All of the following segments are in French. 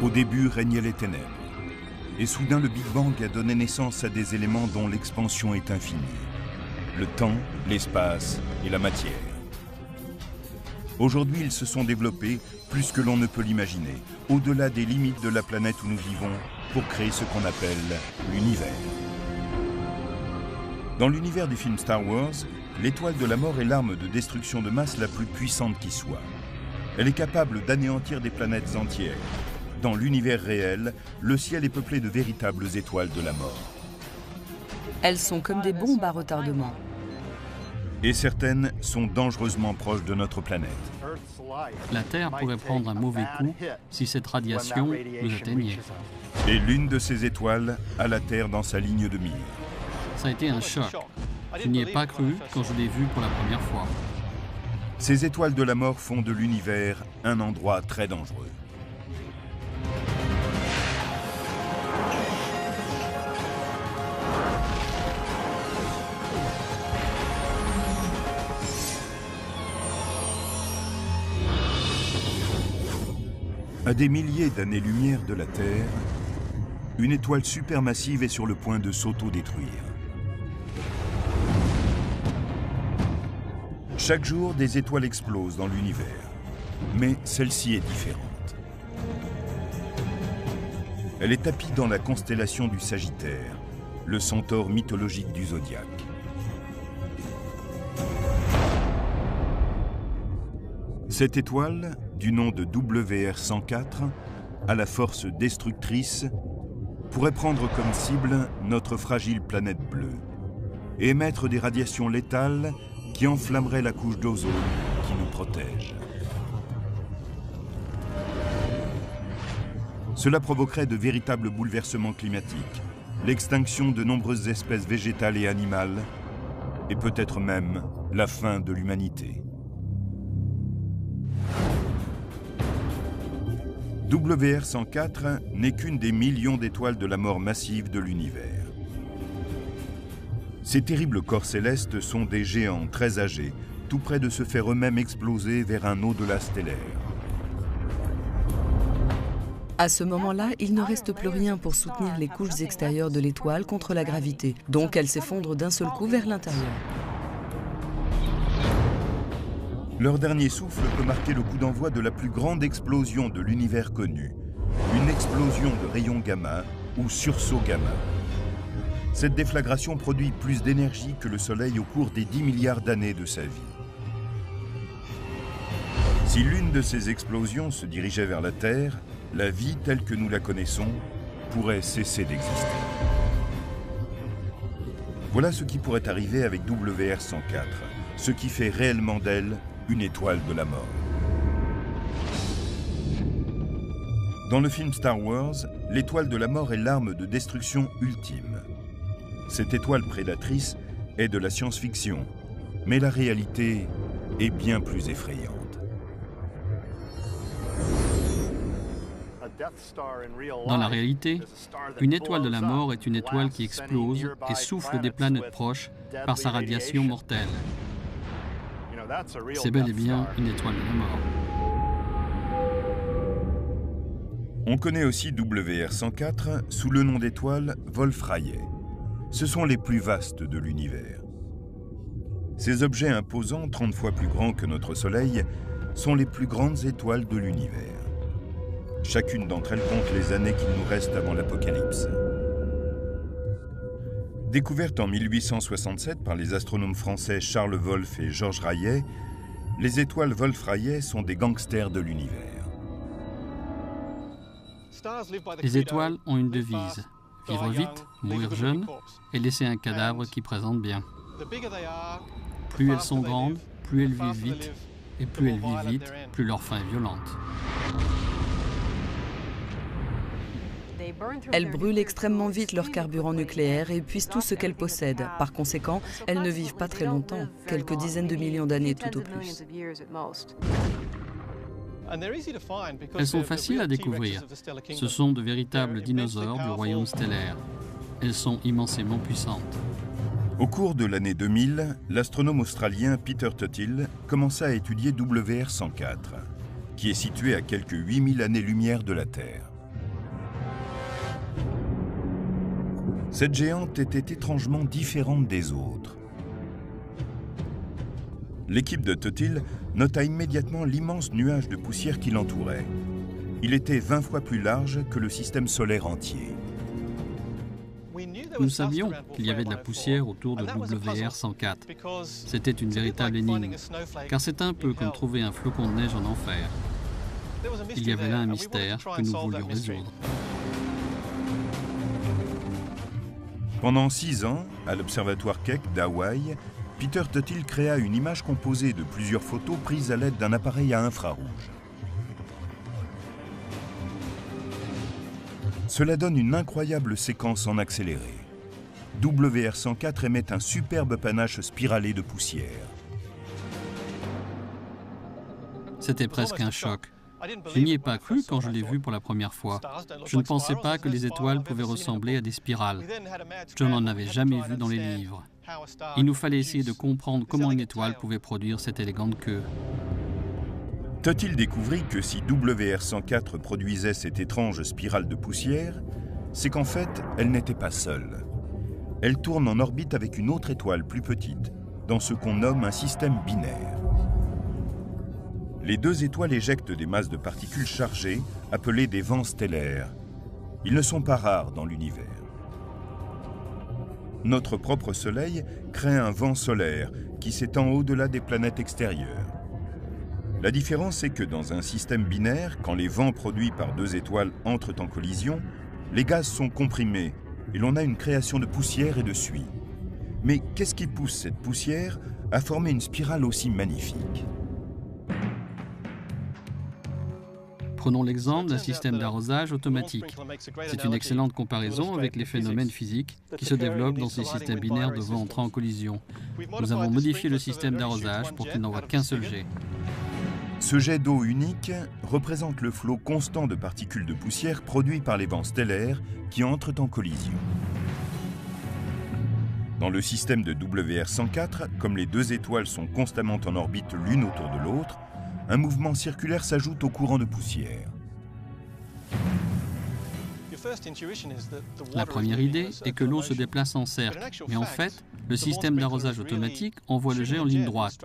Au début régnaient les ténèbres. Et soudain, le Big Bang a donné naissance à des éléments dont l'expansion est infinie. Le temps, l'espace et la matière. Aujourd'hui, ils se sont développés plus que l'on ne peut l'imaginer, au-delà des limites de la planète où nous vivons, pour créer ce qu'on appelle l'univers. Dans l'univers du film Star Wars, l'étoile de la mort est l'arme de destruction de masse la plus puissante qui soit. Elle est capable d'anéantir des planètes entières. Dans l'univers réel, le ciel est peuplé de véritables étoiles de la mort. Elles sont comme des bombes à retardement. Et certaines sont dangereusement proches de notre planète. La Terre pourrait prendre un mauvais coup si cette radiation nous atteignait. Et l'une de ces étoiles a la Terre dans sa ligne de mire. Ça a été un choc. Je n'y ai pas cru quand je l'ai vu pour la première fois. Ces étoiles de la mort font de l'univers un endroit très dangereux. À des milliers d'années-lumière de la Terre, une étoile supermassive est sur le point de s'auto-détruire. Chaque jour, des étoiles explosent dans l'univers, mais celle-ci est différente. Elle est tapie dans la constellation du Sagittaire, le centaure mythologique du zodiaque. Cette étoile, du nom de WR104, à la force destructrice, pourrait prendre comme cible notre fragile planète bleue et émettre des radiations létales qui enflammeraient la couche d'ozone qui nous protège. Cela provoquerait de véritables bouleversements climatiques, l'extinction de nombreuses espèces végétales et animales, et peut-être même la fin de l'humanité. WR104 n'est qu'une des millions d'étoiles de la mort massive de l'univers. Ces terribles corps célestes sont des géants très âgés, tout près de se faire eux-mêmes exploser vers un au-delà stellaire. À ce moment-là, il ne reste plus rien pour soutenir les couches extérieures de l'étoile contre la gravité, donc elle s'effondre d'un seul coup vers l'intérieur. Leur dernier souffle peut marquer le coup d'envoi de la plus grande explosion de l'univers connu, une explosion de rayons gamma ou sursaut gamma. Cette déflagration produit plus d'énergie que le Soleil au cours des 10 milliards d'années de sa vie. Si l'une de ces explosions se dirigeait vers la Terre, la vie telle que nous la connaissons pourrait cesser d'exister. Voilà ce qui pourrait arriver avec WR104, ce qui fait réellement d'elle une étoile de la mort. Dans le film Star Wars, l'étoile de la mort est l'arme de destruction ultime. Cette étoile prédatrice est de la science-fiction, mais la réalité est bien plus effrayante. Dans la réalité, une étoile de la mort est une étoile qui explose et souffle des planètes proches par sa radiation mortelle. C'est bel et bien une étoile de la mort. On connaît aussi WR104 sous le nom d'étoile Wolf-Rayet. Ce sont les plus vastes de l'univers. Ces objets imposants, 30 fois plus grands que notre Soleil, sont les plus grandes étoiles de l'univers. Chacune d'entre elles compte les années qu'il nous reste avant l'apocalypse. Découvertes en 1867 par les astronomes français Charles Wolf et Georges Rayet, les étoiles Wolf-Rayet sont des gangsters de l'univers. Les étoiles ont une devise: vivre vite, mourir jeune et laisser un cadavre qui présente bien. Plus elles sont grandes, plus elles vivent vite, et plus elles vivent vite, plus leur fin est violente. Elles brûlent extrêmement vite leur carburant nucléaire et épuisent tout ce qu'elles possèdent. Par conséquent, elles ne vivent pas très longtemps, quelques dizaines de millions d'années tout au plus. Elles sont faciles à découvrir. Ce sont de véritables dinosaures du royaume stellaire. Elles sont immensément puissantes. Au cours de l'année 2000, l'astronome australien Peter Tuthill commença à étudier WR104, qui est situé à quelques 8000 années-lumière de la Terre. Cette géante était étrangement différente des autres. L'équipe de Totil nota immédiatement l'immense nuage de poussière qui l'entourait. Il était 20 fois plus large que le système solaire entier. Nous savions qu'il y avait de la poussière autour de WR104. C'était une véritable énigme, car c'est un peu comme trouver un flocon de neige en enfer. Il y avait là un mystère que nous voulions résoudre. Pendant 6 ans, à l'observatoire Keck d'Hawaï, Peter Totil créa une image composée de plusieurs photos prises à l'aide d'un appareil à infrarouge. Cela donne une incroyable séquence en accéléré. WR104 émet un superbe panache spiralé de poussière. C'était presque un choc. Je n'y ai pas cru quand je l'ai vu pour la première fois. Je ne pensais pas que les étoiles pouvaient ressembler à des spirales. Je n'en avais jamais vu dans les livres. Il nous fallait essayer de comprendre comment une étoile pouvait produire cette élégante queue. Totil découvrit que si WR104 produisait cette étrange spirale de poussière, c'est qu'en fait, elle n'était pas seule. Elle tourne en orbite avec une autre étoile plus petite, dans ce qu'on nomme un système binaire. Les deux étoiles éjectent des masses de particules chargées, appelées des vents stellaires. Ils ne sont pas rares dans l'univers. Notre propre Soleil crée un vent solaire qui s'étend au-delà des planètes extérieures. La différence est que dans un système binaire, quand les vents produits par deux étoiles entrent en collision, les gaz sont comprimés et l'on a une création de poussière et de suie. Mais qu'est-ce qui pousse cette poussière à former une spirale aussi magnifique ? Prenons l'exemple d'un système d'arrosage automatique. C'est une excellente comparaison avec les phénomènes physiques qui se développent dans ces systèmes binaires de vents entrant en collision. Nous avons modifié le système d'arrosage pour qu'il n'envoie qu'un seul jet. Ce jet d'eau unique représente le flot constant de particules de poussière produit par les vents stellaires qui entrent en collision. Dans le système de WR104, comme les deux étoiles sont constamment en orbite l'une autour de l'autre, un mouvement circulaire s'ajoute au courant de poussière. La première idée est que l'eau se déplace en cercle, mais en fait, le système d'arrosage automatique envoie le jet en ligne droite.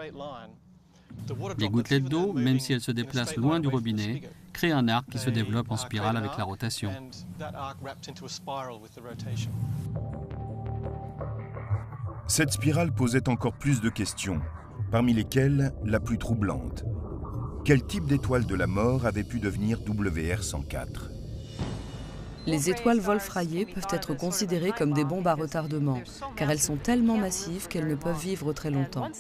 Les gouttelettes d'eau, même si elles se déplacent loin du robinet, créent un arc qui se développe en spirale avec la rotation. Cette spirale posait encore plus de questions, parmi lesquelles la plus troublante. Quel type d'étoile de la mort avait pu devenir WR104 ? Les étoiles Wolf-Rayet peuvent être considérées comme des bombes à retardement, car elles sont tellement massives qu'elles ne peuvent vivre très longtemps.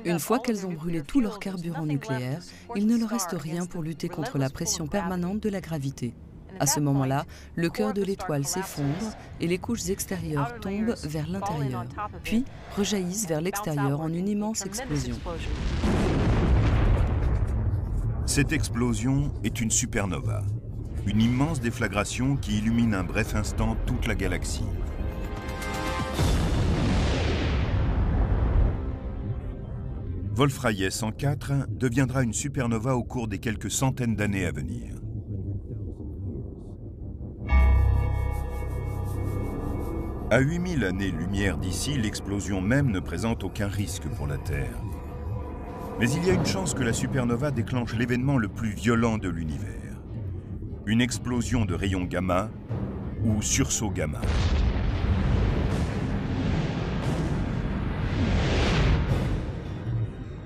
Une fois qu'elles ont brûlé tout leur carburant nucléaire, il ne leur reste rien pour lutter contre la pression permanente de la gravité. À ce moment-là, le cœur de l'étoile s'effondre et les couches extérieures tombent vers l'intérieur, puis rejaillissent vers l'extérieur en une immense explosion. Cette explosion est une supernova, une immense déflagration qui illumine un bref instant toute la galaxie. Wolf-Rayet 104 deviendra une supernova au cours des quelques centaines d'années à venir. À 8000 années-lumière d'ici, l'explosion même ne présente aucun risque pour la Terre. Mais il y a une chance que la supernova déclenche l'événement le plus violent de l'univers. Une explosion de rayons gamma ou sursaut gamma.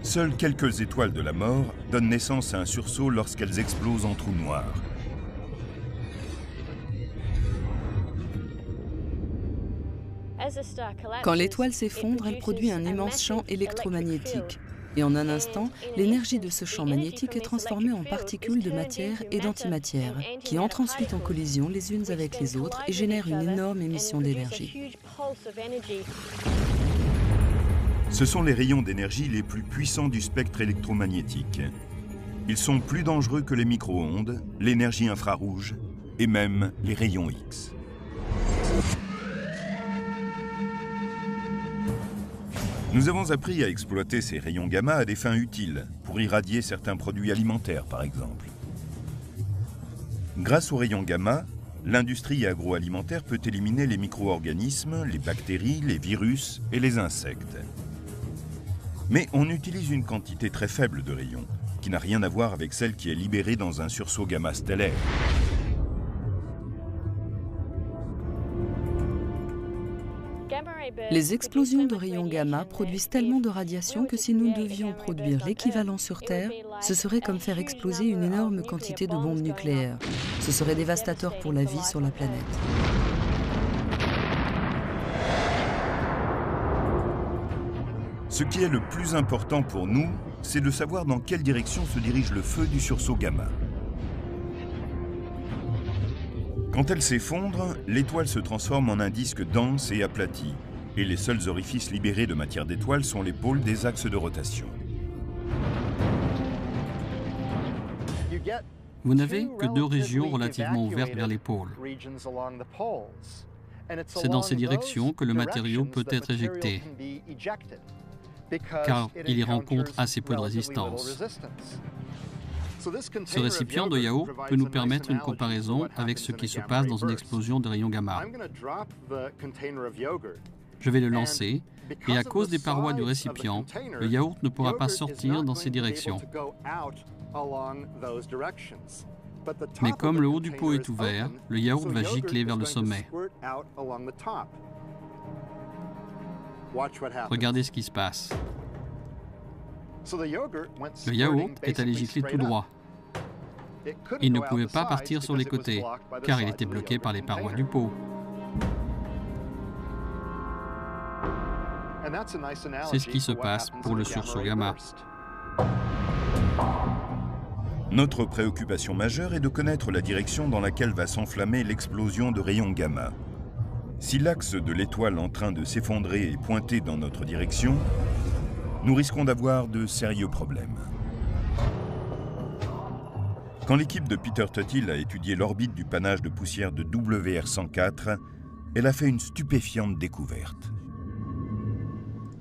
Seules quelques étoiles de la mort donnent naissance à un sursaut lorsqu'elles explosent en trous noirs. Quand l'étoile s'effondre, elle produit un immense champ électromagnétique. Et en un instant, l'énergie de ce champ magnétique est transformée en particules de matière et d'antimatière, qui entrent ensuite en collision les unes avec les autres et génèrent une énorme émission d'énergie. Ce sont les rayons d'énergie les plus puissants du spectre électromagnétique. Ils sont plus dangereux que les micro-ondes, l'énergie infrarouge et même les rayons X. Nous avons appris à exploiter ces rayons gamma à des fins utiles, pour irradier certains produits alimentaires par exemple. Grâce aux rayons gamma, l'industrie agroalimentaire peut éliminer les micro-organismes, les bactéries, les virus et les insectes. Mais on utilise une quantité très faible de rayons, qui n'a rien à voir avec celle qui est libérée dans un sursaut gamma stellaire. Les explosions de rayons gamma produisent tellement de radiation que si nous devions produire l'équivalent sur Terre, ce serait comme faire exploser une énorme quantité de bombes nucléaires. Ce serait dévastateur pour la vie sur la planète. Ce qui est le plus important pour nous, c'est de savoir dans quelle direction se dirige le feu du sursaut gamma. Quand elle s'effondre, l'étoile se transforme en un disque dense et aplati, et les seuls orifices libérés de matière d'étoile sont les pôles des axes de rotation. Vous n'avez que deux régions relativement ouvertes vers les pôles. C'est dans ces directions que le matériau peut être éjecté, car il y rencontre assez peu de résistance. Ce récipient de yaourt peut nous permettre une comparaison avec ce qui se passe dans une explosion de rayons gamma. Je vais le lancer, et à cause des parois du récipient, le yaourt ne pourra pas sortir dans ces directions. Mais comme le haut du pot est ouvert, le yaourt va gicler vers le sommet. Regardez ce qui se passe. Le yaourt est allé gicler tout droit. Il ne pouvait pas partir sur les côtés, car il était bloqué par les parois du pot. C'est ce qui se passe pour le sursaut gamma. Notre préoccupation majeure est de connaître la direction dans laquelle va s'enflammer l'explosion de rayons gamma. Si l'axe de l'étoile en train de s'effondrer est pointé dans notre direction, nous risquons d'avoir de sérieux problèmes. Quand l'équipe de Peter Tuthill a étudié l'orbite du panache de poussière de WR104, elle a fait une stupéfiante découverte.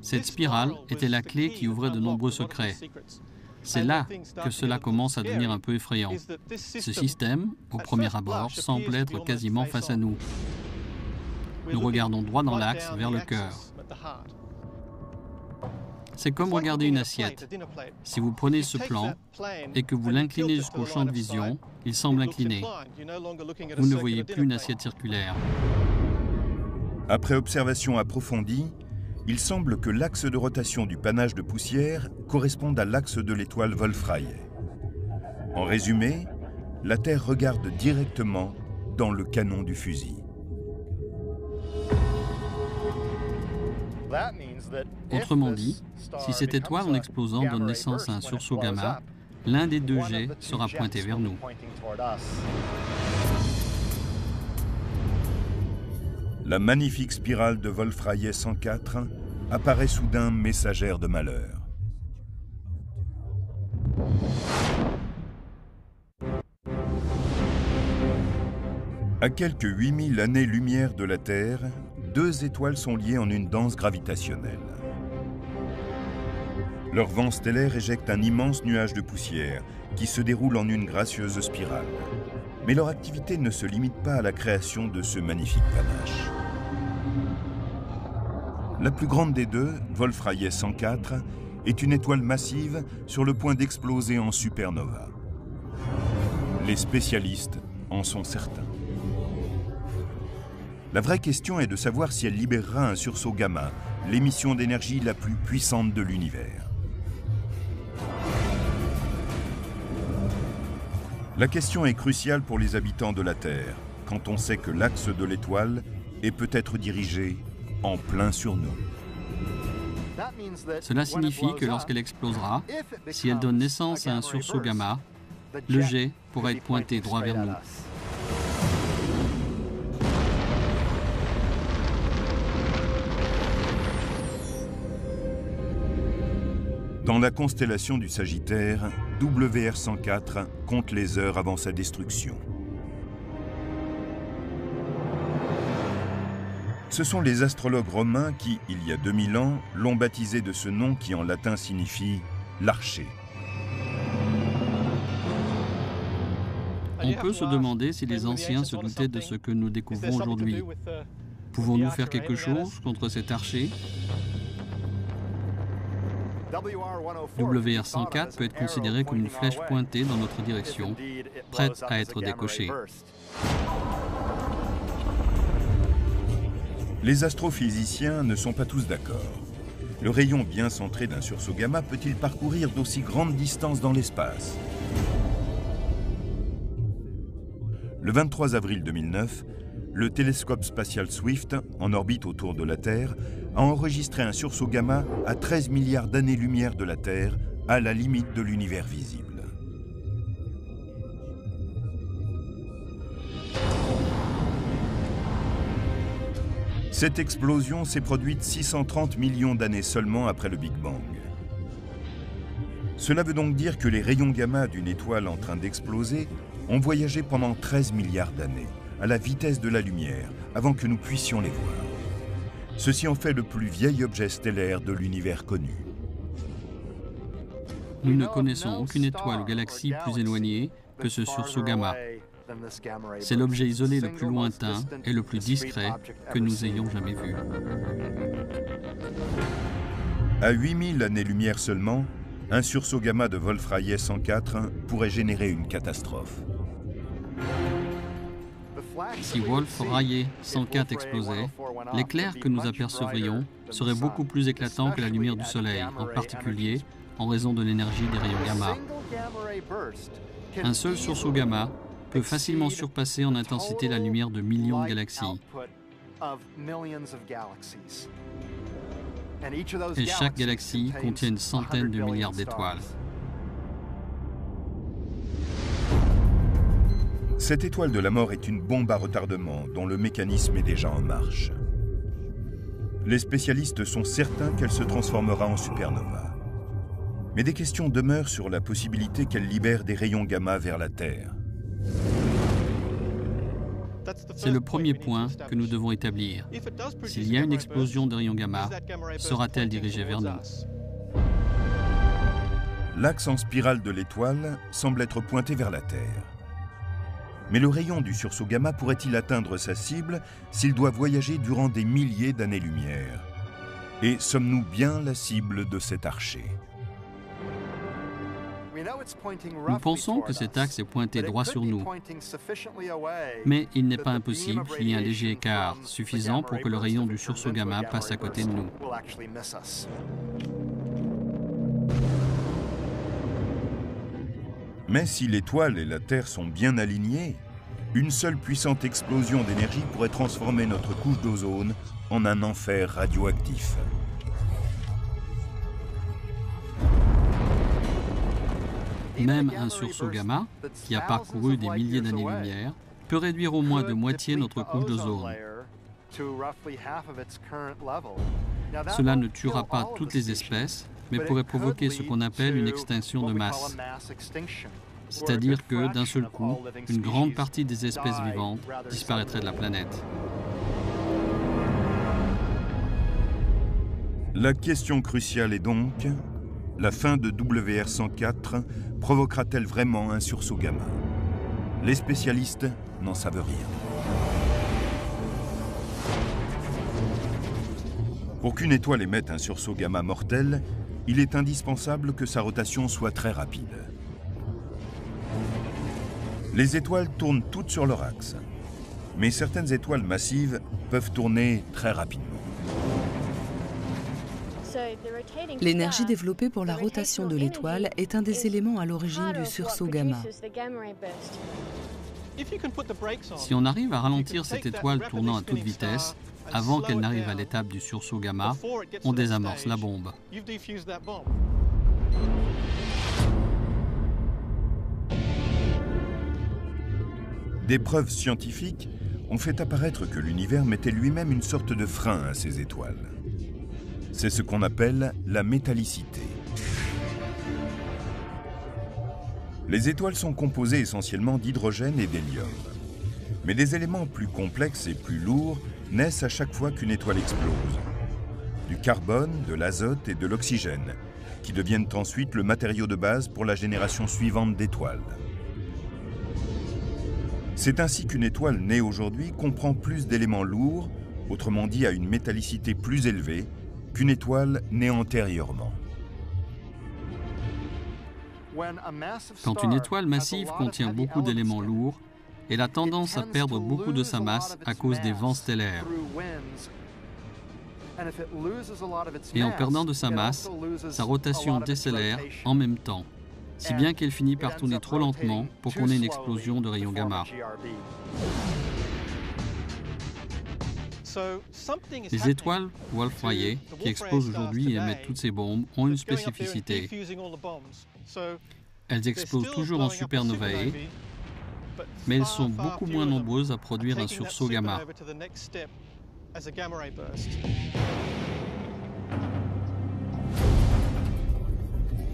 Cette spirale était la clé qui ouvrait de nombreux secrets. C'est là que cela commence à devenir un peu effrayant. Ce système, au premier abord, semble être quasiment face à nous. Nous regardons droit dans l'axe, vers le cœur. C'est comme regarder une assiette. Si vous prenez ce plan et que vous l'inclinez jusqu'au champ de vision, il semble incliné. Vous ne voyez plus une assiette circulaire. Après observation approfondie, il semble que l'axe de rotation du panache de poussière corresponde à l'axe de l'étoile Wolf-Rayet. En résumé, la Terre regarde directement dans le canon du fusil. Autrement dit, si cette étoile en explosant donne naissance à un sursaut gamma, l'un des deux jets sera pointé vers nous. La magnifique spirale de Wolf-Rayet 104 apparaît soudain messagère de malheur. À quelques 8000 années-lumière de la Terre, deux étoiles sont liées en une danse gravitationnelle. Leur vent stellaire éjecte un immense nuage de poussière qui se déroule en une gracieuse spirale. Mais leur activité ne se limite pas à la création de ce magnifique panache. La plus grande des deux, Wolf-Rayet 104, est une étoile massive sur le point d'exploser en supernova. Les spécialistes en sont certains. La vraie question est de savoir si elle libérera un sursaut gamma, l'émission d'énergie la plus puissante de l'univers. La question est cruciale pour les habitants de la Terre, quand on sait que l'axe de l'étoile est peut-être dirigé en plein sur nous. Cela signifie que lorsqu'elle explosera, si elle donne naissance à un sursaut gamma, le jet pourra être pointé droit vers nous. Dans la constellation du Sagittaire, WR104 compte les heures avant sa destruction. Ce sont les astrologues romains qui, il y a 2000 ans, l'ont baptisé de ce nom qui en latin signifie « l'archer ». On peut se demander si les anciens se doutaient de ce que nous découvrons aujourd'hui. Pouvons-nous faire quelque chose contre cet archer? WR-104 peut être considéré comme une flèche pointée dans notre direction, prête à être décochée. Les astrophysiciens ne sont pas tous d'accord. Le rayon bien centré d'un sursaut gamma peut-il parcourir d'aussi grandes distances dans l'espace? Le 23 avril 2009, le télescope spatial Swift, en orbite autour de la Terre, a enregistré un sursaut gamma à 13 milliards d'années-lumière de la Terre, à la limite de l'univers visible. Cette explosion s'est produite 630 millions d'années seulement après le Big Bang. Cela veut donc dire que les rayons gamma d'une étoile en train d'exploser ont voyagé pendant 13 milliards d'années, à la vitesse de la lumière, avant que nous puissions les voir. Ceci en fait le plus vieil objet stellaire de l'univers connu. Nous ne connaissons aucune étoile ou galaxie plus éloignée que ce sursaut gamma. C'est l'objet isolé le plus lointain et le plus discret que nous ayons jamais vu. À 8000 années-lumière seulement, un sursaut gamma de Wolf-Rayet 104 pourrait générer une catastrophe. Si Wolf-Rayet 104 explosait, l'éclair que nous apercevrions serait beaucoup plus éclatant que la lumière du Soleil, en particulier en raison de l'énergie des rayons gamma. Un seul sursaut gamma peut facilement surpasser en intensité la lumière de millions de galaxies. Et chaque galaxie contient une centaine de milliards d'étoiles. Cette étoile de la mort est une bombe à retardement dont le mécanisme est déjà en marche. Les spécialistes sont certains qu'elle se transformera en supernova. Mais des questions demeurent sur la possibilité qu'elle libère des rayons gamma vers la Terre. C'est le premier point que nous devons établir. S'il y a une explosion de rayons gamma, sera-t-elle dirigée vers nous? L'axe en spirale de l'étoile semble être pointé vers la Terre. Mais le rayon du sursaut gamma pourrait-il atteindre sa cible s'il doit voyager durant des milliers d'années-lumière? Et sommes-nous bien la cible de cet archer? Nous pensons que cet axe est pointé droit sur nous, mais il n'est pas impossible qu'il y ait un léger écart, suffisant pour que le rayon du sursaut gamma passe à côté de nous. Mais si l'étoile et la Terre sont bien alignées, une seule puissante explosion d'énergie pourrait transformer notre couche d'ozone en un enfer radioactif. Même un sursaut gamma, qui a parcouru des milliers d'années-lumière, peut réduire au moins de moitié notre couche d'ozone. Cela ne tuera pas toutes les espèces, mais pourrait provoquer ce qu'on appelle une extinction de masse. C'est-à-dire que, d'un seul coup, une grande partie des espèces vivantes disparaîtrait de la planète. La question cruciale est donc, la fin de WR-104 provoquera-t-elle vraiment un sursaut gamma? Les spécialistes n'en savent rien. Pour qu'une étoile émette un sursaut gamma mortel, il est indispensable que sa rotation soit très rapide. Les étoiles tournent toutes sur leur axe, mais certaines étoiles massives peuvent tourner très rapidement. L'énergie développée pour la rotation de l'étoile est un des éléments à l'origine du sursaut gamma. Si on arrive à ralentir cette étoile tournant à toute vitesse, avant qu'elle n'arrive à l'étape du sursaut gamma, on désamorce la bombe. Des preuves scientifiques ont fait apparaître que l'univers mettait lui-même une sorte de frein à ces étoiles. C'est ce qu'on appelle la métallicité. Les étoiles sont composées essentiellement d'hydrogène et d'hélium. Mais des éléments plus complexes et plus lourds naissent à chaque fois qu'une étoile explose. Du carbone, de l'azote et de l'oxygène, qui deviennent ensuite le matériau de base pour la génération suivante d'étoiles. C'est ainsi qu'une étoile née aujourd'hui comprend plus d'éléments lourds, autrement dit à une métallicité plus élevée, qu'une étoile née antérieurement. Quand une étoile massive contient beaucoup d'éléments lourds, elle a tendance à perdre beaucoup de sa masse à cause des vents stellaires. Et en perdant de sa masse, sa rotation décélère en même temps, si bien qu'elle finit par tourner trop lentement pour qu'on ait une explosion de rayons gamma. Les étoiles Wolf-Rayet, qui explosent aujourd'hui et émettent toutes ces bombes, ont une spécificité. Elles explosent toujours en supernovae, mais elles sont beaucoup moins nombreuses à produire un sursaut gamma.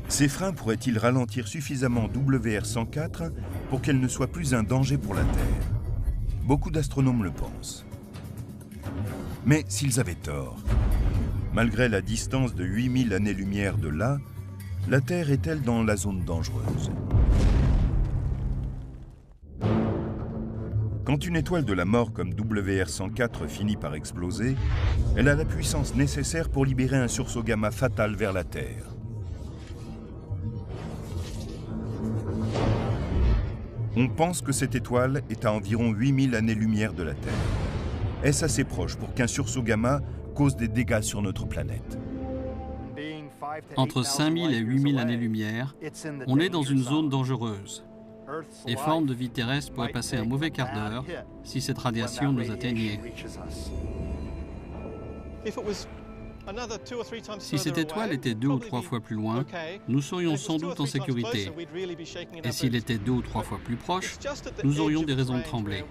Ces freins pourraient-ils ralentir suffisamment WR104 pour qu'elle ne soit plus un danger pour la Terre? Beaucoup d'astronomes le pensent. Mais s'ils avaient tort, malgré la distance de 8000 années-lumière de là, la Terre est-elle dans la zone dangereuse? Quand une étoile de la mort comme WR104 finit par exploser, elle a la puissance nécessaire pour libérer un sursaut gamma fatal vers la Terre. On pense que cette étoile est à environ 8000 années-lumière de la Terre. Est-ce assez proche pour qu'un sursaut gamma cause des dégâts sur notre planète? Entre 5000 et 8000 années-lumière, on est dans une zone dangereuse. Les formes de vie terrestre pourraient passer un mauvais quart d'heure si cette radiation nous atteignait. Si cette étoile était 2 ou 3 fois plus loin, nous serions sans doute en sécurité. Et s'il était 2 ou 3 fois plus proche, nous aurions des raisons de trembler.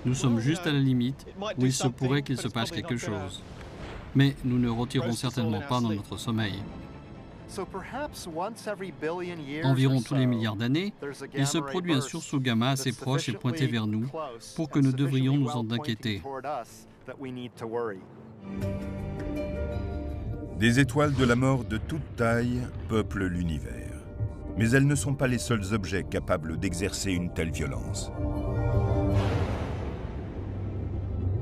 Nous sommes juste à la limite où il se pourrait qu'il se passe quelque chose. Mais nous ne retirerons certainement pas dans notre sommeil. Environ tous les milliards d'années, il se produit un sursaut gamma assez proche et pointé vers nous pour que nous devrions nous en inquiéter. Des étoiles de la mort de toute taille peuplent l'univers. Mais elles ne sont pas les seuls objets capables d'exercer une telle violence.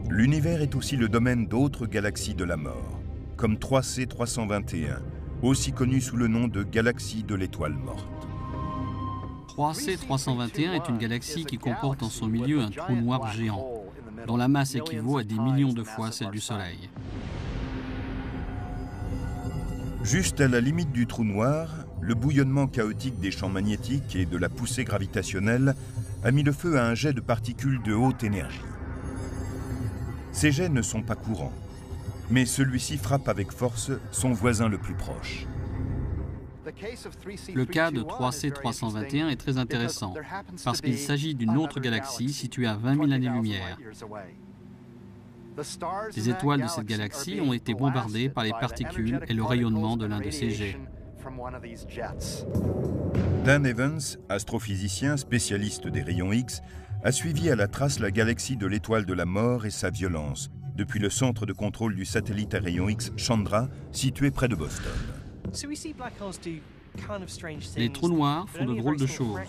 L'univers est aussi le domaine d'autres galaxies de la mort, comme 3C 321, aussi connue sous le nom de galaxie de l'étoile morte. 3C 321 est une galaxie qui comporte en son milieu un trou noir géant, dont la masse équivaut à des millions de fois celle du Soleil. Juste à la limite du trou noir, le bouillonnement chaotique des champs magnétiques et de la poussée gravitationnelle a mis le feu à un jet de particules de haute énergie. Ces jets ne sont pas courants, mais celui-ci frappe avec force son voisin le plus proche. Le cas de 3C 321 est très intéressant, parce qu'il s'agit d'une autre galaxie située à 20 000 années-lumière. Les étoiles de cette galaxie ont été bombardées par les particules et le rayonnement de l'un de ces jets. Dan Evans, astrophysicien spécialiste des rayons X, a suivi à la trace la galaxie de l'étoile de la mort et sa violence, depuis le centre de contrôle du satellite à rayons X Chandra, situé près de Boston. Les trous noirs font de drôles de choses,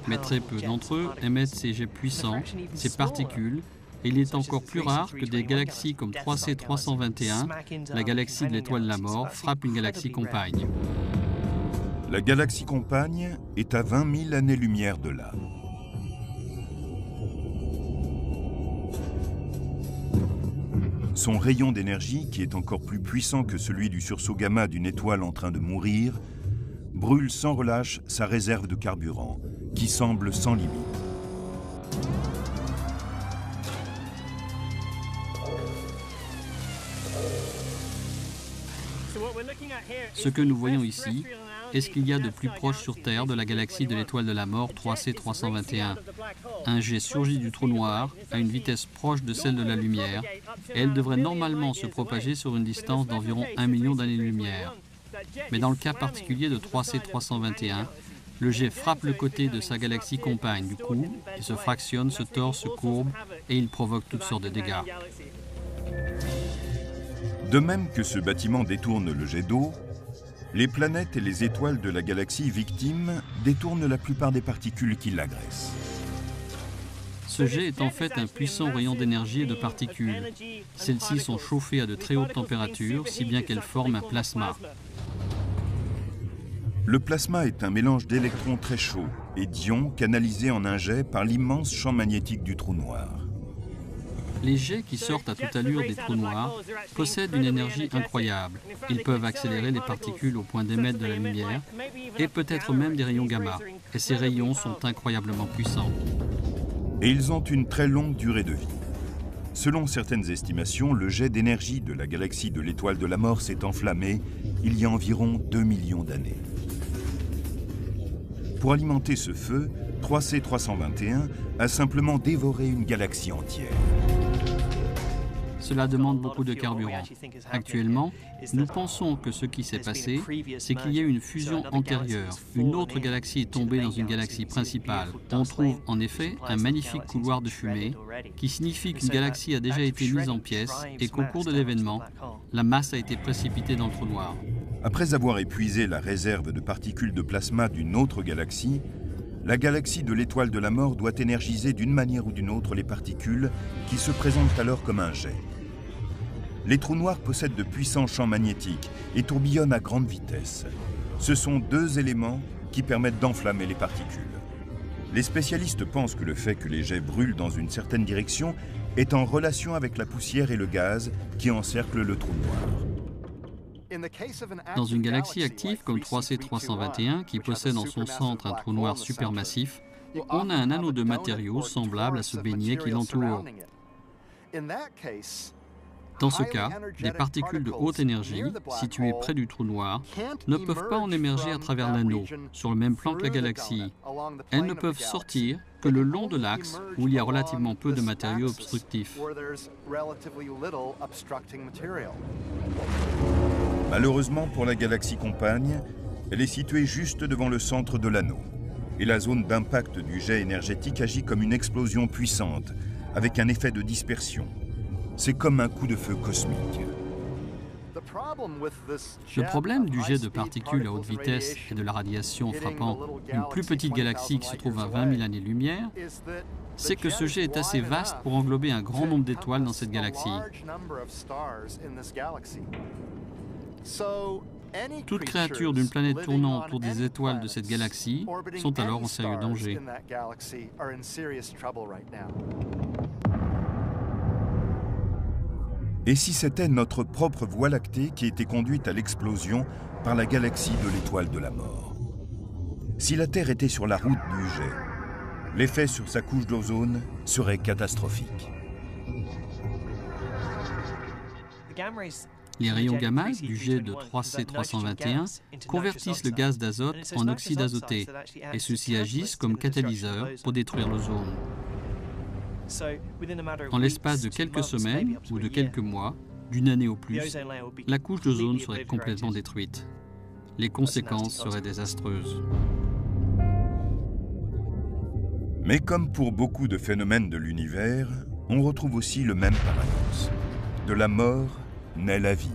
mais très peu d'entre eux émettent ces jets puissants, ces particules, et il est encore plus rare que des galaxies comme 3C 321, la galaxie de l'étoile de la mort, frappent une galaxie compagne. La galaxie compagne est à 20 000 années-lumière de là. Son rayon d'énergie, qui est encore plus puissant que celui du sursaut gamma d'une étoile en train de mourir, brûle sans relâche sa réserve de carburant, qui semble sans limite. Ce que nous voyons ici est ce qu'il y a de plus proche sur Terre de la galaxie de l'étoile de la mort 3C 321. Un jet surgit du trou noir à une vitesse proche de celle de la lumière et elle devrait normalement se propager sur une distance d'environ 1 million d'années-lumière. Mais dans le cas particulier de 3C 321, le jet frappe le côté de sa galaxie compagne du coup, il se fractionne, se tord, se courbe et il provoque toutes sortes de dégâts. De même que ce bâtiment détourne le jet d'eau, les planètes et les étoiles de la galaxie victime détournent la plupart des particules qui l'agressent. Ce jet est en fait un puissant rayon d'énergie et de particules. Celles-ci sont chauffées à de très hautes températures, si bien qu'elles forment un plasma. Le plasma est un mélange d'électrons très chauds et d'ions canalisés en un jet par l'immense champ magnétique du trou noir. Les jets qui sortent à toute allure des trous noirs possèdent une énergie incroyable. Ils peuvent accélérer les particules au point d'émettre de la lumière et peut-être même des rayons gamma. Et ces rayons sont incroyablement puissants. Et ils ont une très longue durée de vie. Selon certaines estimations, le jet d'énergie de la galaxie de l'étoile de la mort s'est enflammé il y a environ 2 millions d'années. Pour alimenter ce feu, 3C321 a simplement dévoré une galaxie entière. Cela demande beaucoup de carburant. Actuellement, nous pensons que ce qui s'est passé, c'est qu'il y a eu une fusion antérieure. Une autre galaxie est tombée dans une galaxie principale. On trouve en effet un magnifique couloir de fumée qui signifie qu'une galaxie a déjà été mise en pièces et qu'au cours de l'événement, la masse a été précipitée dans le trou noir. Après avoir épuisé la réserve de particules de plasma d'une autre galaxie, la galaxie de l'étoile de la mort doit énergiser d'une manière ou d'une autre les particules qui se présentent alors comme un jet. Les trous noirs possèdent de puissants champs magnétiques et tourbillonnent à grande vitesse. Ce sont deux éléments qui permettent d'enflammer les particules. Les spécialistes pensent que le fait que les jets brûlent dans une certaine direction est en relation avec la poussière et le gaz qui encerclent le trou noir. Dans une galaxie active comme 3C321, qui possède en son centre un trou noir supermassif, on a un anneau de matériaux semblable à ce beignet qui l'entoure. Dans ce cas, des particules de haute énergie, situées près du trou noir, ne peuvent pas en émerger à travers l'anneau, sur le même plan que la galaxie. Elles ne peuvent sortir que le long de l'axe où il y a relativement peu de matériaux obstructifs. Malheureusement pour la galaxie compagne, elle est située juste devant le centre de l'anneau. Et la zone d'impact du jet énergétique agit comme une explosion puissante, avec un effet de dispersion. C'est comme un coup de feu cosmique. Le problème du jet de particules à haute vitesse et de la radiation frappant une plus petite galaxie qui se trouve à 20 000 années-lumière, c'est que ce jet est assez vaste pour englober un grand nombre d'étoiles dans cette galaxie. Toutes créatures d'une planète tournant autour des étoiles de cette galaxie sont alors en sérieux danger. Et si c'était notre propre Voie lactée qui était conduite à l'explosion par la galaxie de l'étoile de la mort? Si la Terre était sur la route du jet, l'effet sur sa couche d'ozone serait catastrophique. Les rayons gamma du jet de 3C321 convertissent le gaz d'azote en oxyde azoté et ceux-ci agissent comme catalyseurs pour détruire l'ozone. En l'espace de quelques semaines ou de quelques mois, d'une année au plus, la couche d'ozone serait complètement détruite. Les conséquences seraient désastreuses. Mais comme pour beaucoup de phénomènes de l'univers, on retrouve aussi le même paradoxe. De la mort naît la vie.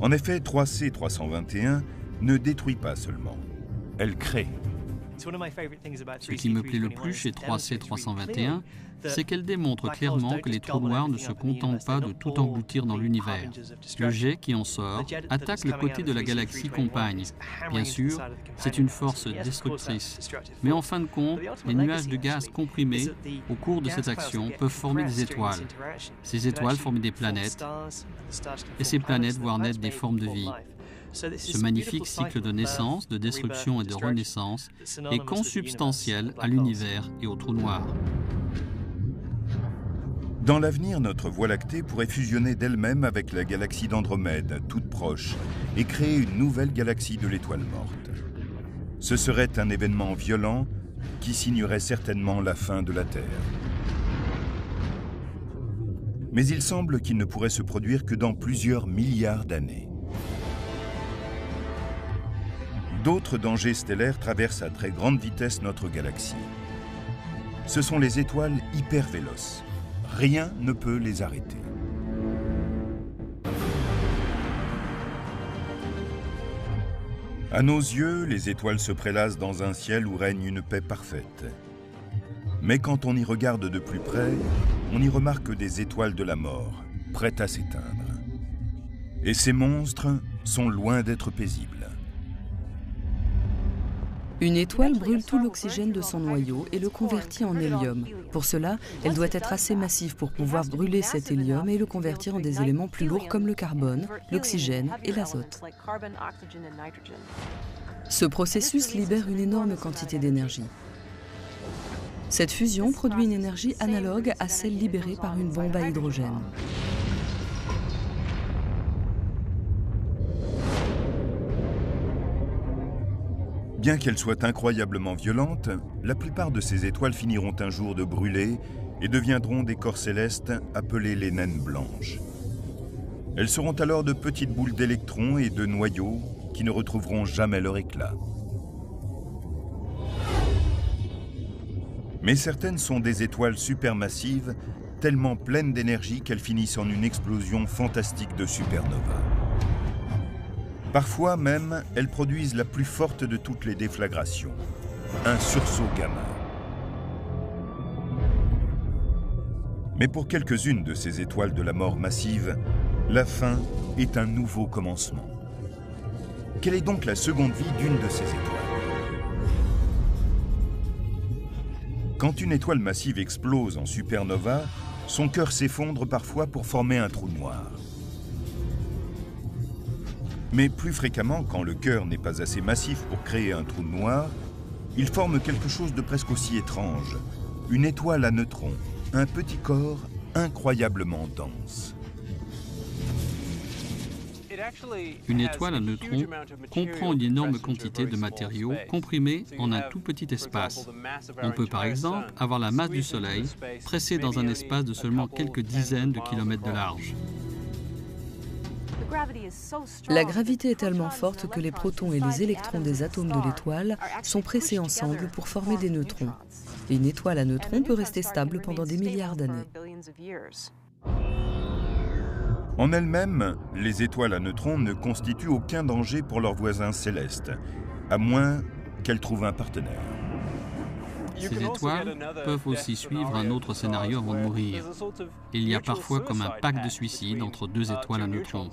En effet, 3C321 ne détruit pas seulement, elle crée. Ce qui me plaît le plus chez 3C321, c'est qu'elle démontre clairement que les trous noirs ne se contentent pas de tout engloutir dans l'univers. Le jet qui en sort attaque le côté de la galaxie compagne. Bien sûr, c'est une force destructrice. Mais en fin de compte, les nuages de gaz comprimés au cours de cette action peuvent former des étoiles. Ces étoiles forment des planètes, et ces planètes voient naître des formes de vie. Ce magnifique cycle de naissance, de destruction et de renaissance est consubstantiel à l'univers et au trou noir. Dans l'avenir, notre Voie lactée pourrait fusionner d'elle-même avec la galaxie d'Andromède, toute proche, et créer une nouvelle galaxie de l'étoile morte. Ce serait un événement violent qui signerait certainement la fin de la Terre. Mais il semble qu'il ne pourrait se produire que dans plusieurs milliards d'années. D'autres dangers stellaires traversent à très grande vitesse notre galaxie. Ce sont les étoiles hyper véloces. Rien ne peut les arrêter. À nos yeux, les étoiles se prélassent dans un ciel où règne une paix parfaite. Mais quand on y regarde de plus près, on y remarque des étoiles de la mort, prêtes à s'éteindre. Et ces monstres sont loin d'être paisibles. Une étoile brûle tout l'oxygène de son noyau et le convertit en hélium. Pour cela, elle doit être assez massive pour pouvoir brûler cet hélium et le convertir en des éléments plus lourds comme le carbone, l'oxygène et l'azote. Ce processus libère une énorme quantité d'énergie. Cette fusion produit une énergie analogue à celle libérée par une bombe à hydrogène. Bien qu'elles soient incroyablement violentes, la plupart de ces étoiles finiront un jour de brûler et deviendront des corps célestes appelés les naines blanches. Elles seront alors de petites boules d'électrons et de noyaux qui ne retrouveront jamais leur éclat. Mais certaines sont des étoiles supermassives, tellement pleines d'énergie qu'elles finissent en une explosion fantastique de supernova. Parfois même, elles produisent la plus forte de toutes les déflagrations, un sursaut gamma. Mais pour quelques-unes de ces étoiles de la mort massive, la fin est un nouveau commencement. Quelle est donc la seconde vie d'une de ces étoiles? Quand une étoile massive explose en supernova, son cœur s'effondre parfois pour former un trou noir. Mais plus fréquemment, quand le cœur n'est pas assez massif pour créer un trou noir, il forme quelque chose de presque aussi étrange, une étoile à neutrons, un petit corps incroyablement dense. Une étoile à neutrons comprend une énorme quantité de matériaux comprimés en un tout petit espace. On peut par exemple avoir la masse du Soleil pressée dans un espace de seulement quelques dizaines de kilomètres de large. La gravité est tellement forte que les protons et les électrons des atomes de l'étoile sont pressés ensemble pour former des neutrons. Et une étoile à neutrons peut rester stable pendant des milliards d'années. En elles-mêmes, les étoiles à neutrons ne constituent aucun danger pour leurs voisins célestes, à moins qu'elles trouvent un partenaire. Ces étoiles peuvent aussi suivre un autre scénario avant de mourir. Il y a parfois comme un pacte de suicide entre deux étoiles à neutrons.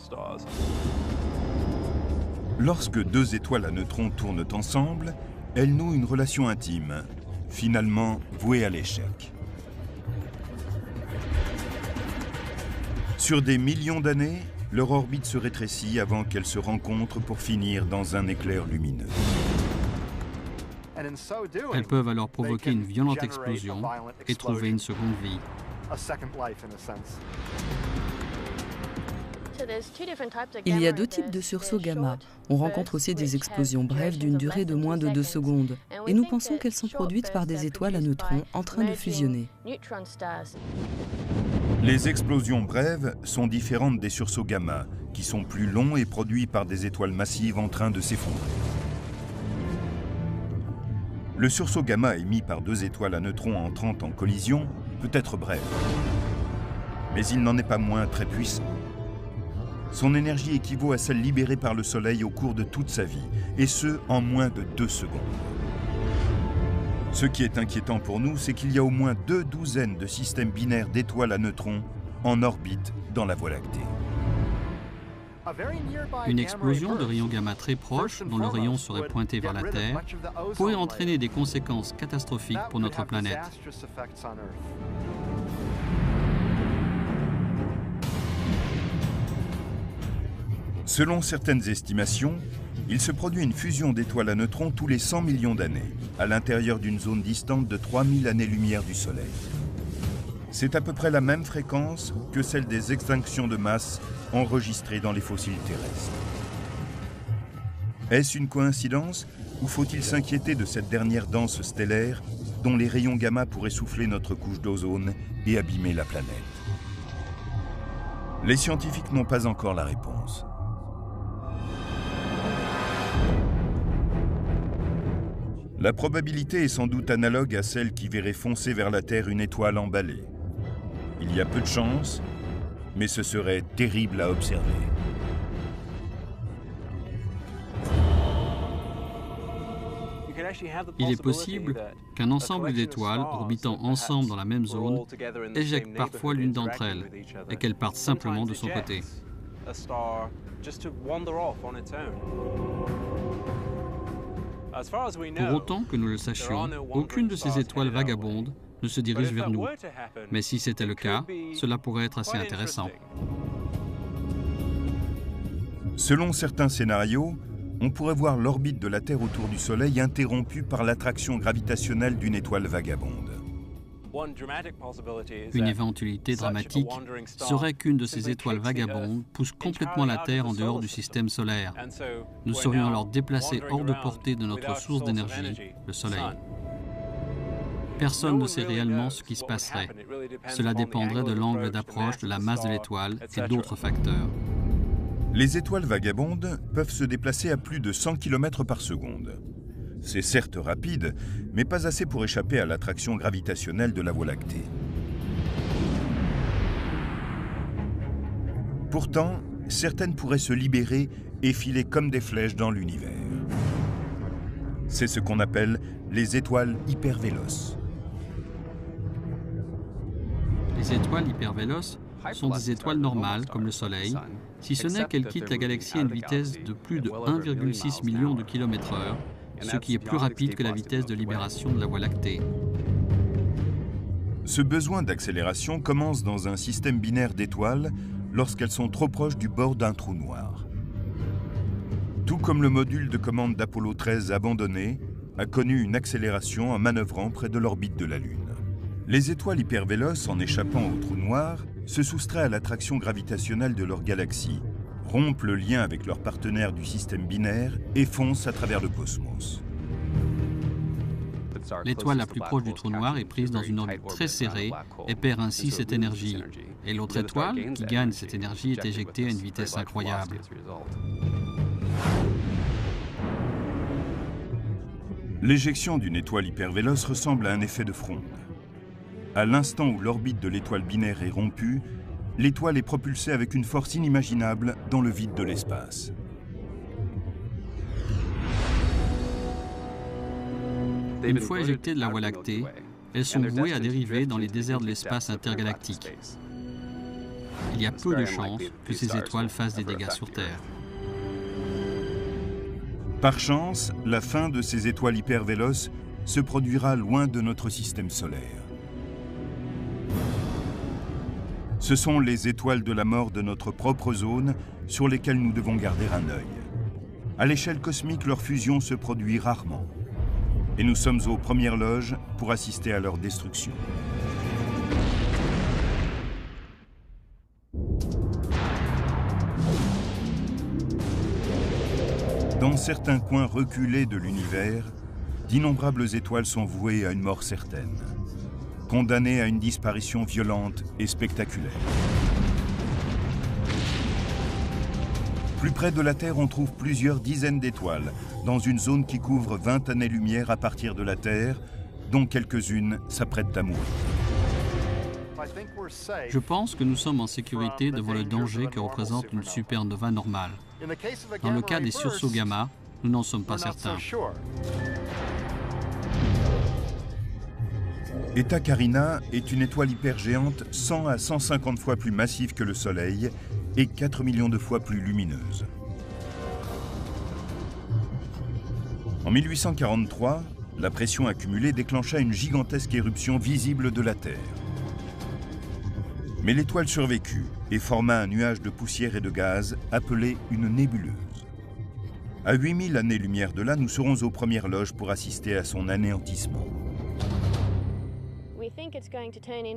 Lorsque deux étoiles à neutrons tournent ensemble, elles nouent une relation intime, finalement vouée à l'échec. Sur des millions d'années, leur orbite se rétrécit avant qu'elles se rencontrent pour finir dans un éclair lumineux. Elles peuvent alors provoquer une violente explosion et trouver une seconde vie. Il y a deux types de sursauts gamma. On rencontre aussi des explosions brèves d'une durée de moins de 2 secondes. Et nous pensons qu'elles sont produites par des étoiles à neutrons en train de fusionner. Les explosions brèves sont différentes des sursauts gamma, qui sont plus longs et produits par des étoiles massives en train de s'effondrer. Le sursaut gamma émis par deux étoiles à neutrons entrant en collision peut être bref, mais il n'en est pas moins très puissant. Son énergie équivaut à celle libérée par le Soleil au cours de toute sa vie, et ce, en moins de 2 secondes. Ce qui est inquiétant pour nous, c'est qu'il y a au moins 2 douzaines de systèmes binaires d'étoiles à neutrons en orbite dans la Voie lactée. Une explosion de rayons gamma très proche, dont le rayon serait pointé vers la Terre, pourrait entraîner des conséquences catastrophiques pour notre planète. Selon certaines estimations, il se produit une fusion d'étoiles à neutrons tous les 100 millions d'années, à l'intérieur d'une zone distante de 3000 années-lumière du Soleil. C'est à peu près la même fréquence que celle des extinctions de masse enregistrées dans les fossiles terrestres. Est-ce une coïncidence ou faut-il s'inquiéter de cette dernière danse stellaire dont les rayons gamma pourraient souffler notre couche d'ozone et abîmer la planète? Les scientifiques n'ont pas encore la réponse. La probabilité est sans doute analogue à celle qui verrait foncer vers la Terre une étoile emballée. Il y a peu de chance, mais ce serait terrible à observer. Il est possible qu'un ensemble d'étoiles orbitant ensemble dans la même zone éjectent parfois l'une d'entre elles et qu'elles partent simplement de son côté. Pour autant que nous le sachions, aucune de ces étoiles vagabondes ne se dirige vers nous. Mais si c'était le cas, cela pourrait être assez intéressant. Selon certains scénarios, on pourrait voir l'orbite de la Terre autour du Soleil interrompue par l'attraction gravitationnelle d'une étoile vagabonde. Une éventualité dramatique serait qu'une de ces étoiles vagabondes pousse complètement la Terre en dehors du système solaire. Nous serions alors déplacés hors de portée de notre source d'énergie, le Soleil. Personne ne sait réellement ce qui se passerait. Cela dépendrait de l'angle d'approche, de la masse de l'étoile et d'autres facteurs. Les étoiles vagabondes peuvent se déplacer à plus de 100 km par seconde. C'est certes rapide, mais pas assez pour échapper à l'attraction gravitationnelle de la Voie lactée. Pourtant, certaines pourraient se libérer et filer comme des flèches dans l'univers. C'est ce qu'on appelle les étoiles hypervéloces. Les étoiles hypervéloces sont des étoiles normales, comme le Soleil, si ce n'est qu'elles quittent la galaxie à une vitesse de plus de 1,6 million de km/h, ce qui est plus rapide que la vitesse de libération de la Voie lactée. Ce besoin d'accélération commence dans un système binaire d'étoiles lorsqu'elles sont trop proches du bord d'un trou noir. Tout comme le module de commande d'Apollo 13 abandonné a connu une accélération en manœuvrant près de l'orbite de la Lune. Les étoiles hypervéloces, en échappant au trou noir, se soustraient à l'attraction gravitationnelle de leur galaxie, rompent le lien avec leurs partenaires du système binaire et foncent à travers le cosmos. L'étoile la plus proche du trou noir est prise dans une orbite très serrée et perd ainsi cette énergie. Et l'autre étoile, qui gagne cette énergie, est éjectée à une vitesse incroyable. L'éjection d'une étoile hypervéloce ressemble à un effet de fronde. À l'instant où l'orbite de l'étoile binaire est rompue, l'étoile est propulsée avec une force inimaginable dans le vide de l'espace. Une fois éjectées de la Voie lactée, elles sont vouées à dériver dans les déserts de l'espace intergalactique. Il y a peu de chances que ces étoiles fassent des dégâts sur Terre. Par chance, la fin de ces étoiles hypervéloces se produira loin de notre système solaire. Ce sont les étoiles de la mort de notre propre zone sur lesquelles nous devons garder un œil. À l'échelle cosmique, leur fusion se produit rarement. Et nous sommes aux premières loges pour assister à leur destruction. Dans certains coins reculés de l'univers, d'innombrables étoiles sont vouées à une mort certaine, condamnées à une disparition violente et spectaculaire. Plus près de la Terre, on trouve plusieurs dizaines d'étoiles, dans une zone qui couvre 20 années-lumière à partir de la Terre, dont quelques-unes s'apprêtent à mourir. Je pense que nous sommes en sécurité devant le danger que représente une supernova normale. Dans le cas des sursauts gamma, nous n'en sommes pas certains. Eta Carina est une étoile hypergéante 100 à 150 fois plus massive que le Soleil et 4 millions de fois plus lumineuse. En 1843, la pression accumulée déclencha une gigantesque éruption visible de la Terre. Mais l'étoile survécut et forma un nuage de poussière et de gaz appelé une nébuleuse. À 8000 années-lumière de là, nous serons aux premières loges pour assister à son anéantissement.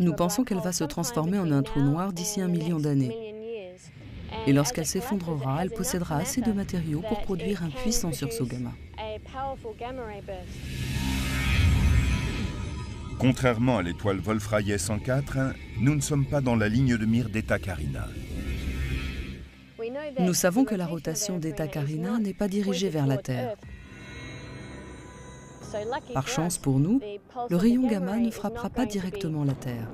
Nous pensons qu'elle va se transformer en un trou noir d'ici 1 million d'années. Et lorsqu'elle s'effondrera, elle possédera assez de matériaux pour produire un puissant sursaut gamma. Contrairement à l'étoile Wolf-Rayet 104, nous ne sommes pas dans la ligne de mire d'Eta Carina. Nous savons que la rotation d'Eta Carina n'est pas dirigée vers la Terre. Par chance pour nous, le rayon gamma ne frappera pas directement la Terre.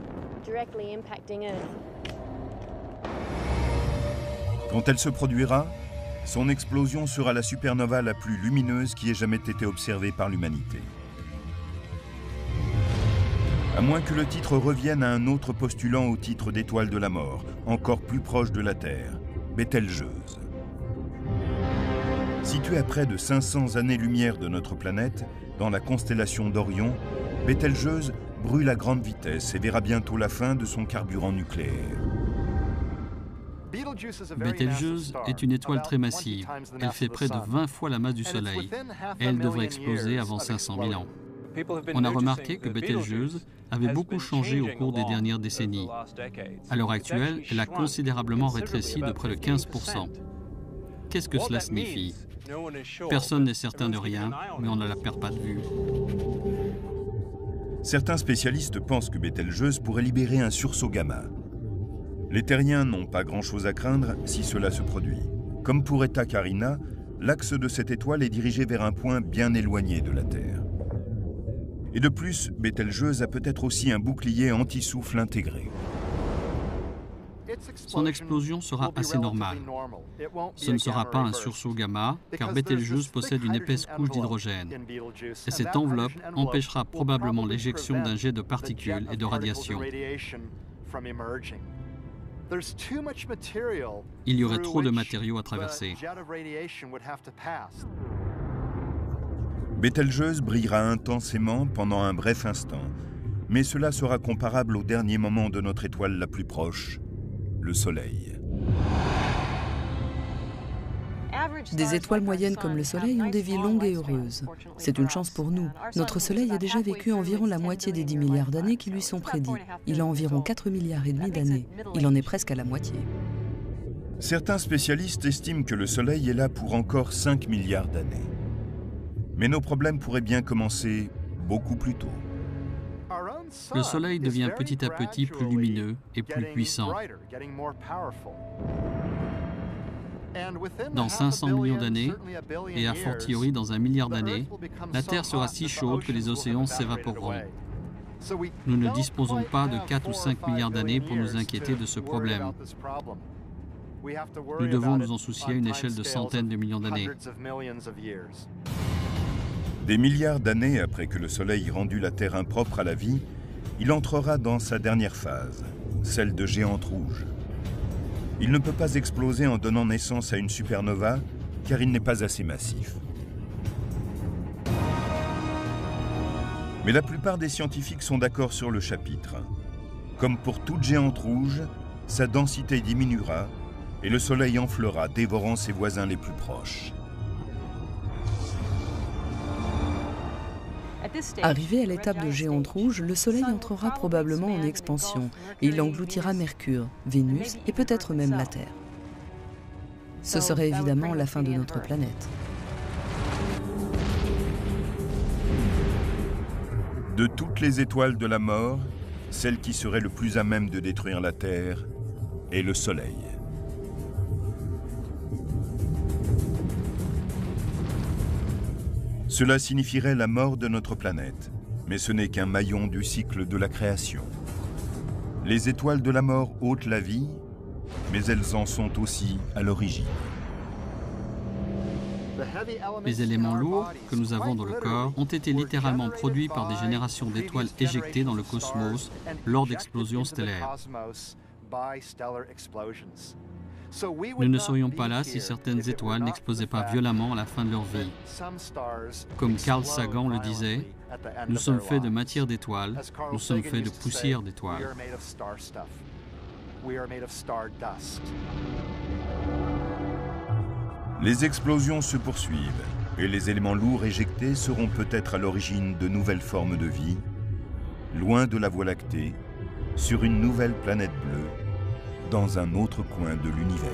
Quand elle se produira, Son explosion sera la supernova la plus lumineuse qui ait jamais été observée par l'humanité. À moins que le titre revienne à un autre postulant au titre d'étoile de la mort, encore plus proche de la Terre, Bételgeuse. Située à près de 500 années-lumière de notre planète, dans la constellation d'Orion, Bételgeuse brûle à grande vitesse et verra bientôt la fin de son carburant nucléaire. Bételgeuse est une étoile très massive. Elle fait près de 20 fois la masse du Soleil et elle devrait exploser avant 500 000 ans. On a remarqué que Bételgeuse avait beaucoup changé au cours des dernières décennies. À l'heure actuelle, elle a considérablement rétréci de près de 15%. Qu'est-ce que cela signifie? Personne n'est certain de rien, mais on ne la perd pas de vue. Certains spécialistes pensent que Bételgeuse pourrait libérer un sursaut gamma. Les terriens n'ont pas grand-chose à craindre si cela se produit. Comme pour Eta Carina, l'axe de cette étoile est dirigé vers un point bien éloigné de la Terre. Et de plus, Bételgeuse a peut-être aussi un bouclier anti-souffle intégré. Son explosion sera assez normale. Ce ne sera pas un sursaut gamma, car Bételgeuse possède une épaisse couche d'hydrogène. Et cette enveloppe empêchera probablement l'éjection d'un jet de particules et de radiation. Il y aurait trop de matériaux à traverser. Bételgeuse brillera intensément pendant un bref instant, mais cela sera comparable au dernier moment de notre étoile la plus proche, le Soleil. Des étoiles moyennes comme le Soleil ont des vies longues et heureuses. C'est une chance pour nous. Notre Soleil a déjà vécu environ la moitié des 10 milliards d'années qui lui sont prédits. Il a environ 4,5 milliards d'années. Il en est presque à la moitié. Certains spécialistes estiment que le Soleil est là pour encore 5 milliards d'années. Mais nos problèmes pourraient bien commencer beaucoup plus tôt. Le Soleil devient petit à petit plus lumineux et plus puissant. Dans 500 millions d'années, et a fortiori dans 1 milliard d'années, la Terre sera si chaude que les océans s'évaporeront. Nous ne disposons pas de 4 ou 5 milliards d'années pour nous inquiéter de ce problème. Nous devons nous en soucier à une échelle de centaines de millions d'années. Des milliards d'années après que le Soleil ait rendu la Terre impropre à la vie, il entrera dans sa dernière phase, celle de géante rouge. Il ne peut pas exploser en donnant naissance à une supernova, car il n'est pas assez massif. Mais la plupart des scientifiques sont d'accord sur le chapitre. Comme pour toute géante rouge, sa densité diminuera et le Soleil enflera, dévorant ses voisins les plus proches. Arrivé à l'étape de géante rouge, le Soleil entrera probablement en expansion et il engloutira Mercure, Vénus et peut-être même la Terre. Ce serait évidemment la fin de notre planète. De toutes les étoiles de la mort, celle qui serait le plus à même de détruire la Terre est le Soleil. Cela signifierait la mort de notre planète, mais ce n'est qu'un maillon du cycle de la création. Les étoiles de la mort ôtent la vie, mais elles en sont aussi à l'origine. Les éléments lourds que nous avons dans le corps ont été littéralement produits par des générations d'étoiles éjectées dans le cosmos lors d'explosions stellaires. Nous ne serions pas là si certaines étoiles n'explosaient pas violemment à la fin de leur vie. Comme Carl Sagan le disait, nous sommes faits de matière d'étoiles, nous sommes faits de poussière d'étoiles. Les explosions se poursuivent et les éléments lourds éjectés seront peut-être à l'origine de nouvelles formes de vie, loin de la Voie lactée, sur une nouvelle planète bleue, dans un autre coin de l'univers.